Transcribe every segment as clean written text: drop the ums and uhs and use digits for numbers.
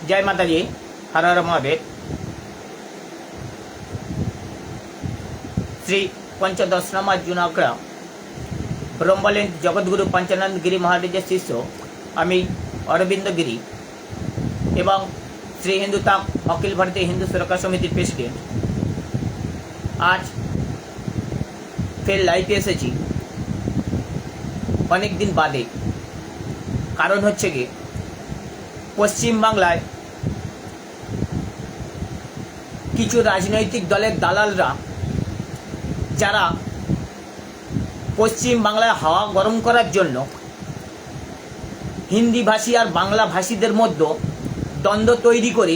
जय माता जी, हर हर महादेव। श्री पंचदशनामा जुनाकड़ा ब्रह्मलेन जगतगुरु पंचानंद गिरी महाराजेर शिष्य आमी अरविंद गिरी एवं श्री हिंदू ताक अखिल भारतीय हिंदू सुरक्षा समितिर प्रेसिडेंट आज फिर लाइफे एसेছি अनेक दिन बादे। कारण হচ্ছে কি পশ্চিম বাংলায় কিছু রাজনৈতিক দলের দালালরা যারা পশ্চিম বাংলায় হাওয়া গরম করার জন্য হিন্দি ভাষী আর বাংলা ভাষীদের মধ্যে দ্বন্দ্ব তৈরি করে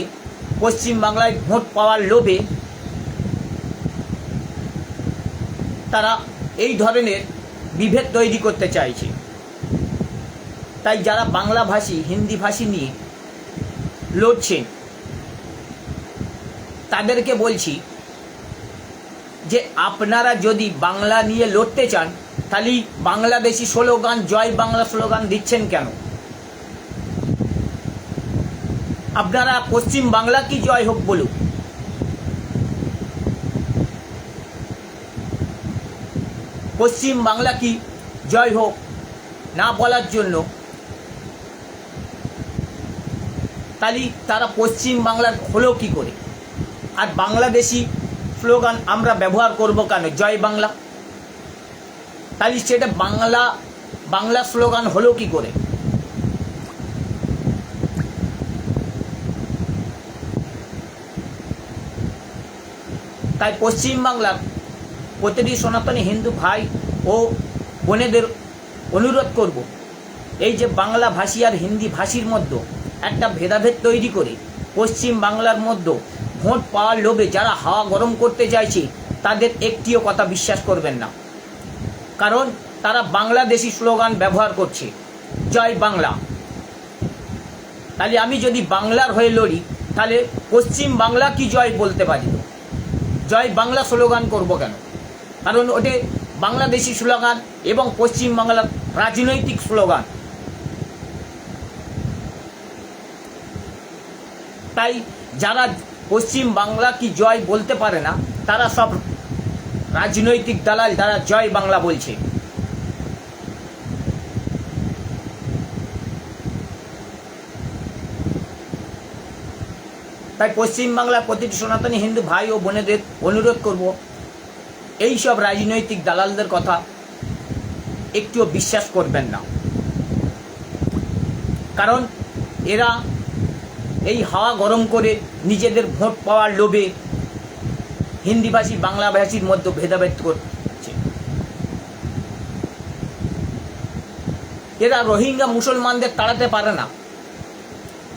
পশ্চিম বাংলায় ভোট পাওয়ার লোভে তারা এই ধরনের বিভেদ তৈরি করতে চাইছে। তাই যারা বাংলা ভাষী হিন্দি ভাষী নিয়ে লড়ছেন তাদেরকে বলছি যে আপনারা যদি বাংলা নিয়ে লড়তে চান তাহলে বাংলাদেশি স্লোগান জয় বাংলা স্লোগান দিচ্ছেন কেন? আপনারা পশ্চিম বাংলা কি জয় হোক বলুন। পশ্চিম বাংলা কি জয় হোক না বলার জন্য তাহলে তারা পশ্চিম বাংলার হলো কি করে? আর বাংলাদেশি স্লোগান আমরা ব্যবহার করব কেন জয় বাংলা? তাহলে সেটা বাংলা স্লোগান হলো কি করে? তাই পশ্চিম বাংলার প্রতিটি সনাতনী হিন্দু ভাই ও বোনেদের অনুরোধ করব, এই যে বাংলা ভাষী আর হিন্দি ভাষীর মধ্যে একটা ভেদাভেদ তৈরি করে পশ্চিম বাংলার মধ্যে ভোট পাওয়ার লোভে যারা হাওয়া গরম করতে চাইছে তাদের একটিও কথা বিশ্বাস করবেন না। কারণ তারা বাংলাদেশি স্লোগান ব্যবহার করছে জয় বাংলা। তাহলে আমি যদি বাংলার হয়ে লড়ি তাহলে পশ্চিম বাংলা কি জয় বলতে পারি, জয় বাংলা স্লোগান করব কেন? কারণ ওটা বাংলাদেশি স্লোগান এবং পশ্চিম বাংলার রাজনৈতিক স্লোগান। তাই যারা পশ্চিম বাংলা কি জয় বলতে পারে না তারা সব রাজনৈতিক দালাল, যারা জয় বাংলা বলছে। তাই পশ্চিম বাংলার প্রতিটি সনাতনী হিন্দু ভাই ও বোনেদের অনুরোধ করব, এই সব রাজনৈতিক দালালদের কথা একটুও বিশ্বাস করবেন না। কারণ এরা এই হাওয়া গরম করে নিজেদের ভোট পাওয়ার লোভে হিন্দি ভাষী বাংলা ভাষীর মধ্যে ভেদাভেদ করছে। এরা রোহিঙ্গা মুসলমানদের তাড়াতে পারে না,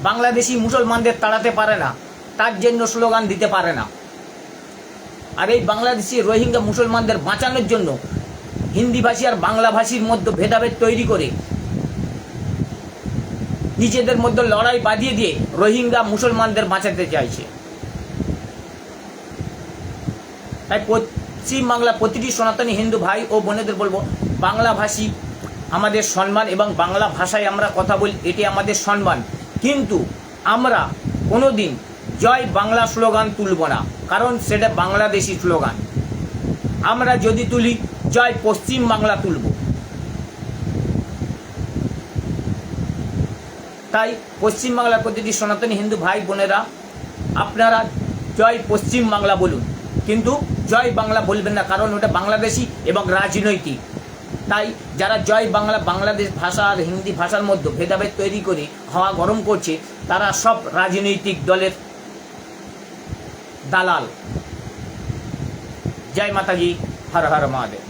বাংলাদেশি মুসলমানদের তাড়াতে পারে না, তার জন্য স্লোগান দিতে পারে না। আর এই বাংলাদেশি রোহিঙ্গা মুসলমানদের বাঁচানোর জন্য হিন্দি ভাষী আর বাংলা ভাষীর মধ্যে ভেদাভেদ তৈরি করে নিজেদের মধ্যে লড়াই বাঁধিয়ে দিয়ে রোহিঙ্গা মুসলমানদের বাঁচাতে চাইছে। তাই পশ্চিম বাংলা প্রতিটি সনাতনী হিন্দু ভাই ও বোনেদের বলবো, বাংলা ভাষী আমাদের সম্মান এবং বাংলা ভাষায় আমরা কথা বলি, এটি আমাদের সম্মান। কিন্তু আমরা কোনোদিন জয় বাংলা স্লোগান তুলব না, কারণ সেটা বাংলাদেশি স্লোগান। আমরা যদি তুলি জয় পশ্চিম বাংলা তুলব। তাই পশ্চিম বাংলার প্রতিটি সনাতনী হিন্দু ভাই বোনেরা আপনারা জয় পশ্চিম বাংলা বলুন, কিন্তু জয় বাংলা বলবেন না, কারণ ওটা বাংলাদেশি এবং রাজনৈতিক। তাই যারা জয় বাংলা বাংলাদেশ ভাষা আর হিন্দি ভাষার মধ্যে ভেদাভেদ তৈরি করে হাওয়া গরম করছে তারা সব রাজনৈতিক দলের দালাল। জয় মাতাজি, হর হর মহাদেব।